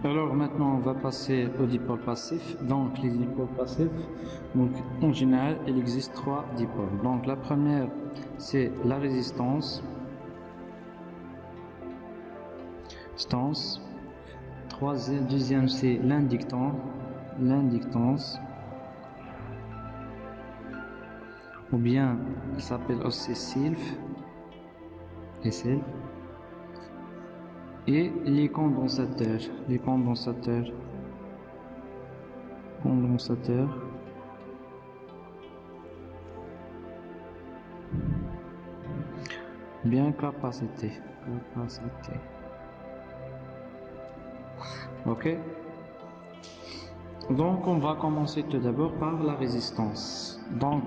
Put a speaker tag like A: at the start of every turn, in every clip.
A: Alors maintenant on va passer aux dipôles passifs. Donc les dipôles passifs, donc en général il existe 3 dipôles. Donc la première c'est la résistance, deuxième c'est l'inductance, ou bien il s'appelle aussi sylphe, et les condensateurs, bien capacité. Ok, donc on va commencer tout d'abord par la résistance. Donc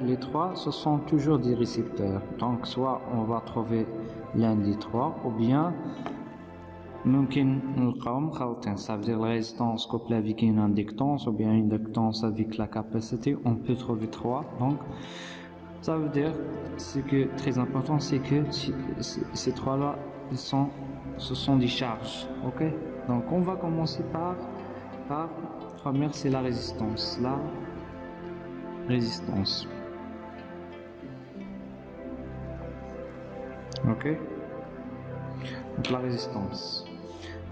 A: les trois ce sont toujours des récepteurs, donc soit on va trouver l'un des trois ou bien ممكن نلقاهم خلطين. Ça veut dire la résistance couplée avec une inductance ou bien une inductance avec la capacité, on peut trouver trois. Donc ça veut dire, ce qui est très important, c'est que ces trois là ce sont des charges. Ok, donc on va commencer par première, c'est la résistance. Ok, donc la résistance.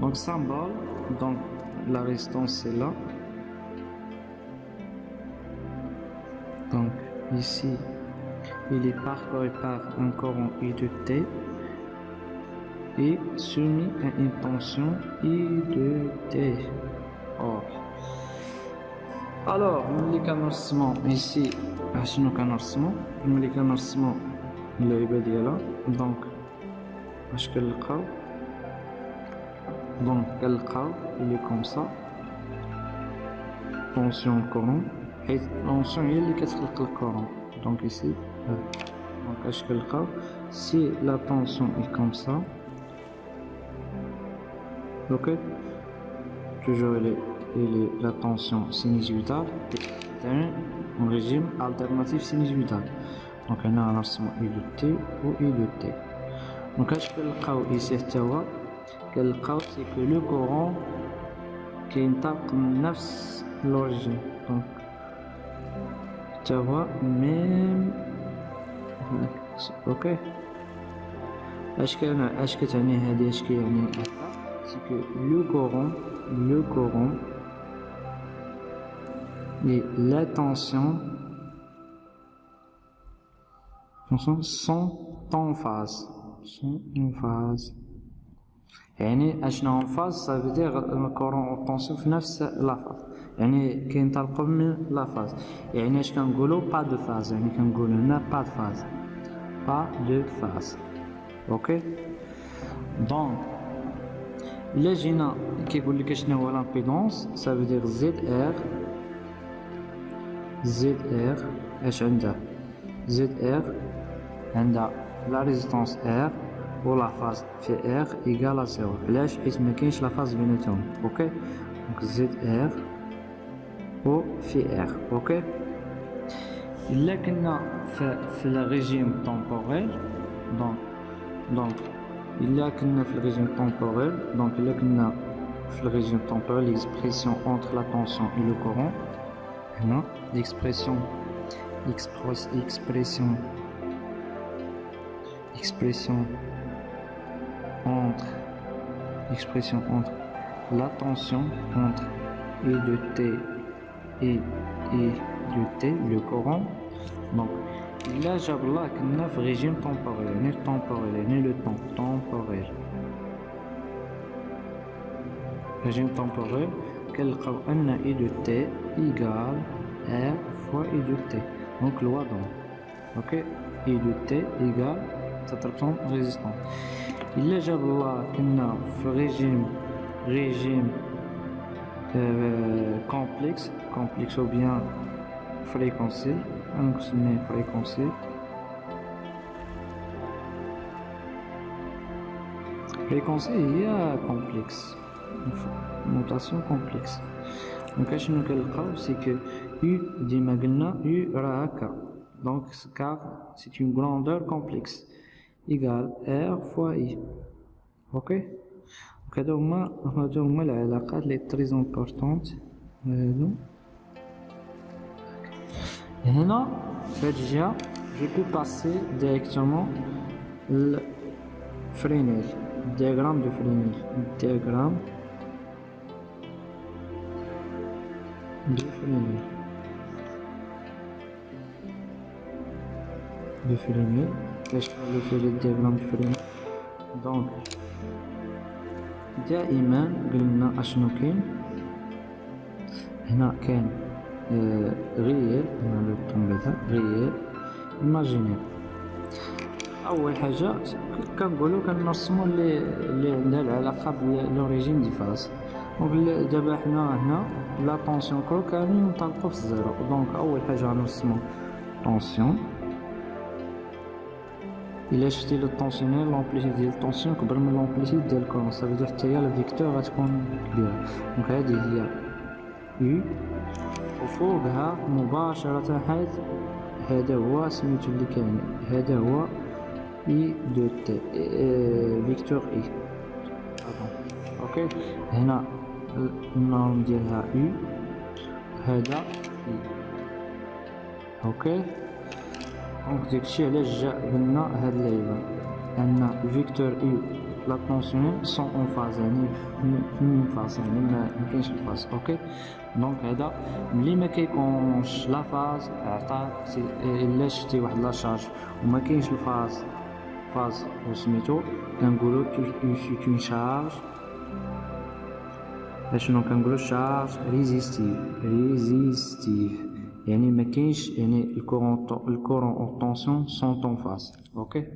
A: Donc symbole, donc la résistance c'est là. Donc ici, il est parcouru par un courant I de T et soumis à une tension I de T. Alors, le canarcement ici, le canarcement اللي ديالها donc اش كنلقاو donc كنلقاو il est comme ça tension courant حيت tension هي اللي كتخلق الكورون. donc ici donc اش كنلقاو si la tension est comme ça, ok, toujours la tension sinusoïdale est un régime alternatif sinusoïdal. donc on a un ensemble I de T ou I de T. donc اش كنلقاو ici توا كنلقاو c'est que le courant كينطلق من نفس l'origine. donc توا même ok. اش كتعني هذه، اش كيعني c'est que le courant et la tension sont en phase. يعني اشنا en phase ça veut dire الكورون والطونسيون في نفس لا فاز، يعني كينطلقوا من لا فاز. يعني اش كنقولوا pas de phase، يعني كنقولوا هنا pas de phase. اوكي، دونك إلا جينا كيقول لك شنو هو لامبيدونس، ça veut dire ZR اش عندها ZR عندها لا ريزيستانس R و لا فاز في R إيكال à 0. علاش؟ حيت مكاينش لا فاز بيناتهم. اوكي، دونك ZR و في R. اوكي، إلا كنا في الريجيم temporel donc إلا كنا في الريجيم temporel donc إلا كنا في الريجيم temporel l'expression entre la tension et le courant هنا l'expression entre la tension entre I de T et I de T, le courant. donc là جاب الله كنا في régime temporel، يعني le temps temporel. régime temporel كنلقاو ان I de T égale R fois I de T. donc loi d'Ohm. ok، I de T égale cette résistance. إلا جاب الله كنا في régime complexe ou bien fréquentiel. نسميه fréquentiel. هي complexe، notation complexe. donc اشنو كنلقاو سي كو U ديما قلنا U راه هكا، donc car c'est une grandeur complexe égale R fois I. ok، هادو هما العلاقات لي تري امبورطونت هادو. هنا في هاد الجهة جو بو باسي ديريكتومون لفرينيل، diagramme de Fresnel, diagramme de Fresnel, كيفاش نولفو لي diagramme de Fresnel. دونك دائما قلنا اشنو كاين هنا، كاين غيال، هنا لو طومبيتا غيال ايماجينير. اول حاجه كنقولوا كنرسموا اللي عندها العلاقه بلوريجين دي فاز. دونك دابا حنا هنا لا طونسيون كل كاملين نطلقوا في الزيرو. دونك اول حاجه غنرسموا طونسيون. الا شفتي لو طونسيونير لومبليتيود ديال الطونسيون كبر من لومبليتيود ديال الكورون، صافي حتى هي لا فيكتور غتكون كبيره. دونك هذه هي يو، وفوقها مباشره حيث هذا هو سميتو اللي كاين، هذا هو اي دو تي فيكتور اي. اوكي هنا النورم ديالها يو، هذا اي. اوكي دونك داكشي علاش جا قلنا هاد اللعيبه ان فيكتور اي لا طونسيون سون اون فاز، يعني في ميم فاز، يعني ما كاينش الفاز. اوكي دونك هذا ملي ما كيكونش لا فاز عطاك الا شفتي واحد لا شارج وما كاينش الفاز وسميتو كنقولوا سي اون شارج. اشنو كنقولوا شارج ريزيستيف، يعني ما كاينش، يعني الكورون او طونسيون سون طون فاز. اوكي